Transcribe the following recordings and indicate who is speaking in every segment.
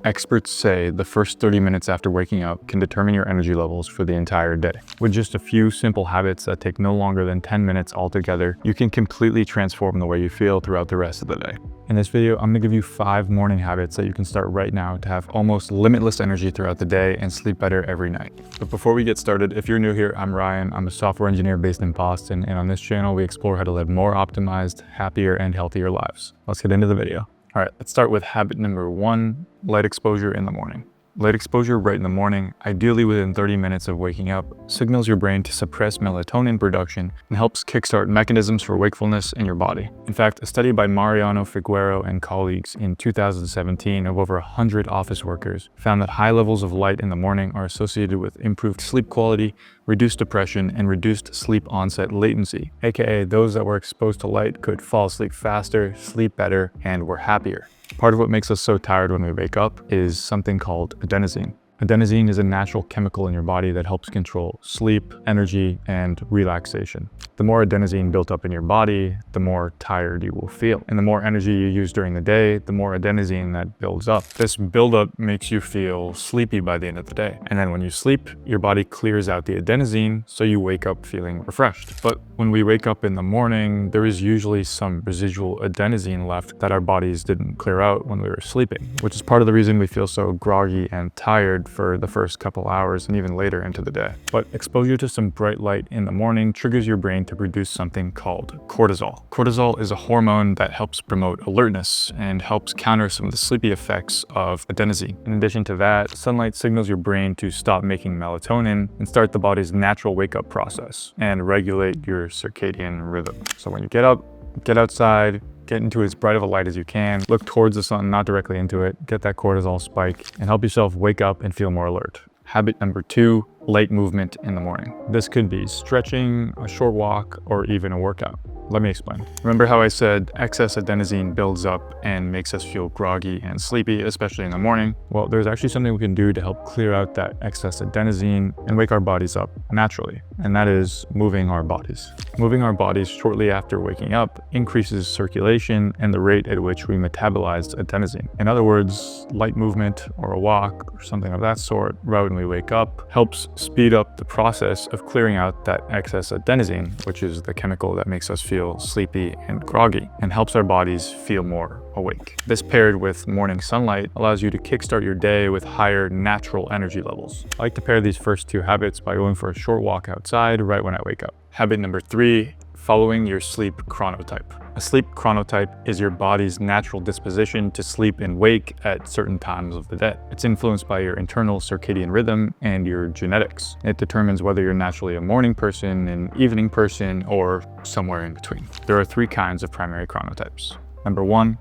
Speaker 1: Experts say the first 30 minutes after waking up can determine your energy levels for the entire day. With just a few simple habits that take no longer than 10 minutes altogether, you can completely transform the way you feel throughout the rest of the day. In this video, I'm gonna give you 5 morning habits that you can start right now to have almost limitless energy throughout the day and sleep better every night. But before we get started, if you're new here, I'm Ryan. I'm a software engineer based in Boston, and on this channel, we explore how to live more optimized, happier, and healthier lives. Let's get into the video. All right, let's start with habit number 1, light exposure in the morning. Light exposure right in the morning, ideally within 30 minutes of waking up, signals your brain to suppress melatonin production and helps kickstart mechanisms for wakefulness in your body. In fact, a study by Mariano Figueroa and colleagues in 2017 of over 100 office workers found that high levels of light in the morning are associated with improved sleep quality, reduced depression, and reduced sleep onset latency, aka those that were exposed to light could fall asleep faster, sleep better, and were happier. Part of what makes us so tired when we wake up is something called adenosine. Adenosine is a natural chemical in your body that helps control sleep, energy, and relaxation. The more adenosine built up in your body, the more tired you will feel. And the more energy you use during the day, the more adenosine that builds up. This buildup makes you feel sleepy by the end of the day. And then when you sleep, your body clears out the adenosine, so you wake up feeling refreshed. But when we wake up in the morning, there is usually some residual adenosine left that our bodies didn't clear out when we were sleeping, which is part of the reason we feel so groggy and tired for the first couple hours and even later into the day. But exposure to some bright light in the morning triggers your brain to produce something called cortisol. Cortisol is a hormone that helps promote alertness and helps counter some of the sleepy effects of adenosine. In addition to that, sunlight signals your brain to stop making melatonin and start the body's natural wake-up process and regulate your circadian rhythm. So when you get up, get outside, get into as bright of a light as you can, look towards the sun, not directly into it, get that cortisol spike, and help yourself wake up and feel more alert. Habit number 2, light movement in the morning. This could be stretching, a short walk, or even a workout. Let me explain. Remember how I said excess adenosine builds up and makes us feel groggy and sleepy, especially in the morning? Well, there's actually something we can do to help clear out that excess adenosine and wake our bodies up naturally, and that is moving our bodies. Moving our bodies shortly after waking up increases circulation and the rate at which we metabolize adenosine. In other words, light movement or a walk or something of that sort right when we wake up helps speed up the process of clearing out that excess adenosine, which is the chemical that makes us feel sleepy and groggy, and helps our bodies feel more awake. This paired with morning sunlight allows you to kickstart your day with higher natural energy levels. I like to pair these first 2 habits by going for a short walk outside right when I wake up. Habit number 3, following your sleep chronotype. A sleep chronotype is your body's natural disposition to sleep and wake at certain times of the day. It's influenced by your internal circadian rhythm and your genetics. It determines whether you're naturally a morning person, an evening person, or somewhere in between. There are 3 kinds of primary chronotypes. Number 1,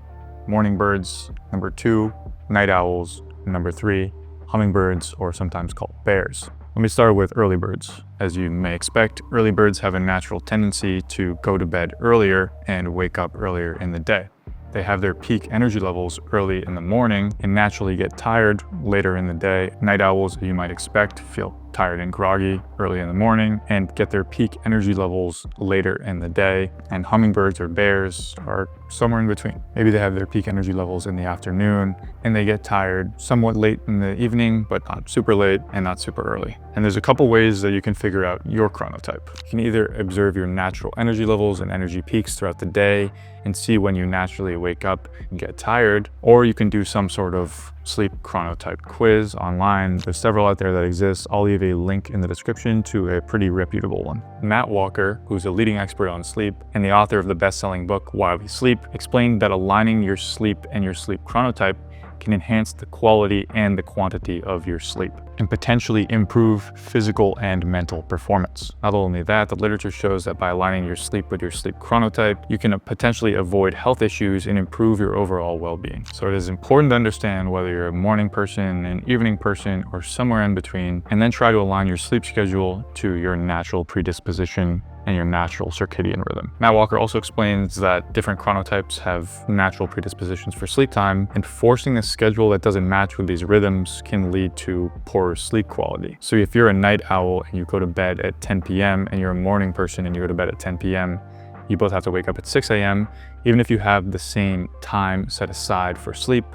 Speaker 1: morning birds. Number 2, night owls. And number 3, hummingbirds, or sometimes called bears. Let me start with early birds. As you may expect, early birds have a natural tendency to go to bed earlier and wake up earlier in the day. They have their peak energy levels early in the morning and naturally get tired later in the day. Night owls, as you might expect, feel tired and groggy early in the morning and get their peak energy levels later in the day. And hummingbirds or bears are somewhere in between. Maybe they have their peak energy levels in the afternoon and they get tired somewhat late in the evening, but not super late and not super early. And there's a couple ways that you can figure out your chronotype. You can either observe your natural energy levels and energy peaks throughout the day and see when you naturally wake up and get tired, or you can do some sort of sleep chronotype quiz online. There's several out there that exist. I'll leave a link in the description to a pretty reputable one. Matt Walker, who's a leading expert on sleep and the author of the best-selling book Why We Sleep, explained that aligning your sleep and your sleep chronotype can enhance the quality and the quantity of your sleep and potentially improve physical and mental performance. Not only that, the literature shows that by aligning your sleep with your sleep chronotype, you can potentially avoid health issues and improve your overall well-being. So it is important to understand whether you're a morning person, an evening person, or somewhere in between, and then try to align your sleep schedule to your natural predisposition and your natural circadian rhythm. Matt Walker also explains that different chronotypes have natural predispositions for sleep time, and forcing a schedule that doesn't match with these rhythms can lead to poorer sleep quality. So if you're a night owl and you go to bed at 10 p.m. and you're a morning person and you go to bed at 10 p.m., you both have to wake up at 6 a.m. Even if you have the same time set aside for sleep,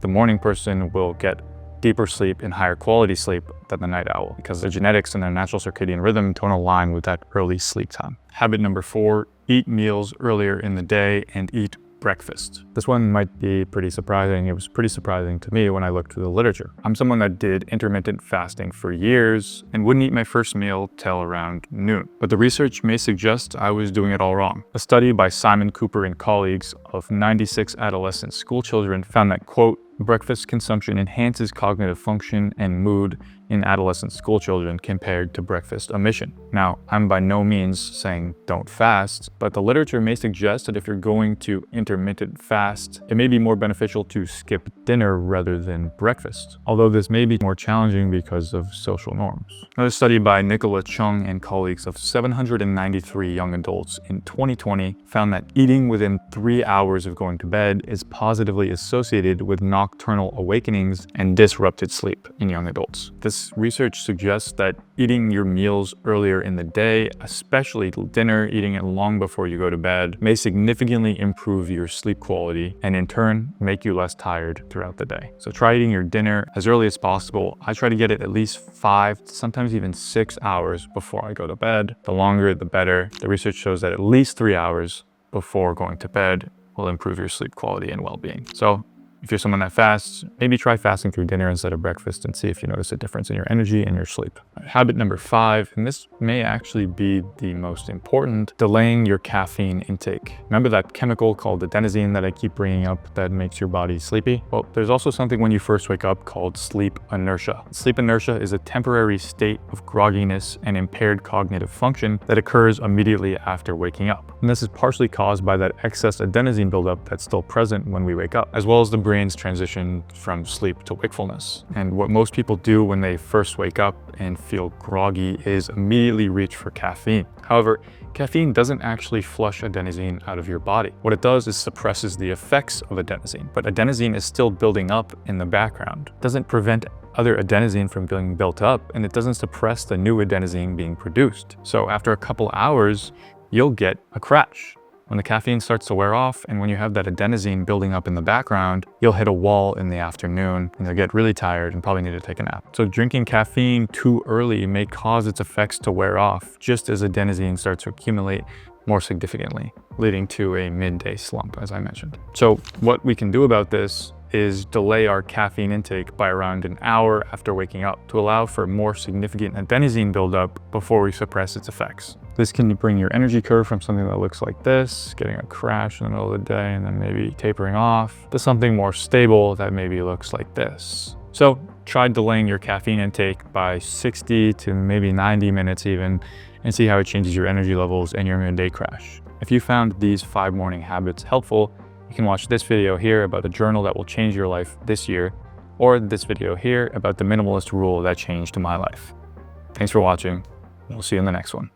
Speaker 1: the morning person will get deeper sleep and higher quality sleep than the night owl because their genetics and their natural circadian rhythm don't align with that early sleep time. Habit number 4, eat meals earlier in the day and eat breakfast. This one might be pretty surprising. It was pretty surprising to me when I looked through the literature. I'm someone that did intermittent fasting for years and wouldn't eat my first meal till around noon. But the research may suggest I was doing it all wrong. A study by Simon Cooper and colleagues of 96 adolescent school children found that, quote, breakfast consumption enhances cognitive function and mood in adolescent school children compared to breakfast omission. Now, I'm by no means saying don't fast, but the literature may suggest that if you're going to intermittent fast, it may be more beneficial to skip dinner rather than breakfast, although this may be more challenging because of social norms. Another study by Nicola Chung and colleagues of 793 young adults in 2020 found that eating within 3 hours of going to bed is positively associated with nocturnal awakenings and disrupted sleep in young adults. This research suggests that eating your meals earlier in the day, especially dinner, eating it long before you go to bed, may significantly improve your sleep quality and in turn make you less tired throughout the day. So try eating your dinner as early as possible. I try to get it at least 5, sometimes even 6 hours before I go to bed. The longer, the better. The research shows that at least 3 hours before going to bed will improve your sleep quality and well-being. So if you're someone that fasts, maybe try fasting through dinner instead of breakfast and see if you notice a difference in your energy and your sleep. Habit number 5, and this may actually be the most important, delaying your caffeine intake. Remember that chemical called adenosine that I keep bringing up that makes your body sleepy? Well, there's also something when you first wake up called sleep inertia. Sleep inertia is a temporary state of grogginess and impaired cognitive function that occurs immediately after waking up. And this is partially caused by that excess adenosine buildup that's still present when we wake up, as well as the brain's transition from sleep to wakefulness. And what most people do when they first wake up and feel groggy is immediately reach for caffeine. However, caffeine doesn't actually flush adenosine out of your body. What it does is suppresses the effects of adenosine, but adenosine is still building up in the background. It doesn't prevent other adenosine from being built up, and it doesn't suppress the new adenosine being produced. So after a couple hours, you'll get a crash. When the caffeine starts to wear off and when you have that adenosine building up in the background, you'll hit a wall in the afternoon and you'll get really tired and probably need to take a nap. So drinking caffeine too early may cause its effects to wear off just as adenosine starts to accumulate more significantly, leading to a midday slump, as I mentioned. So what we can do about this is delay our caffeine intake by around an hour after waking up to allow for more significant adenosine buildup before we suppress its effects. This can bring your energy curve from something that looks like this, getting a crash in the middle of the day and then maybe tapering off, to something more stable that maybe looks like this. So try delaying your caffeine intake by 60 to maybe 90 minutes even, and see how it changes your energy levels and your midday crash. If you found these 5 morning habits helpful, you can watch this video here about the journal that will change your life this year, or this video here about the minimalist rule that changed my life. Thanks for watching. We'll see you in the next one.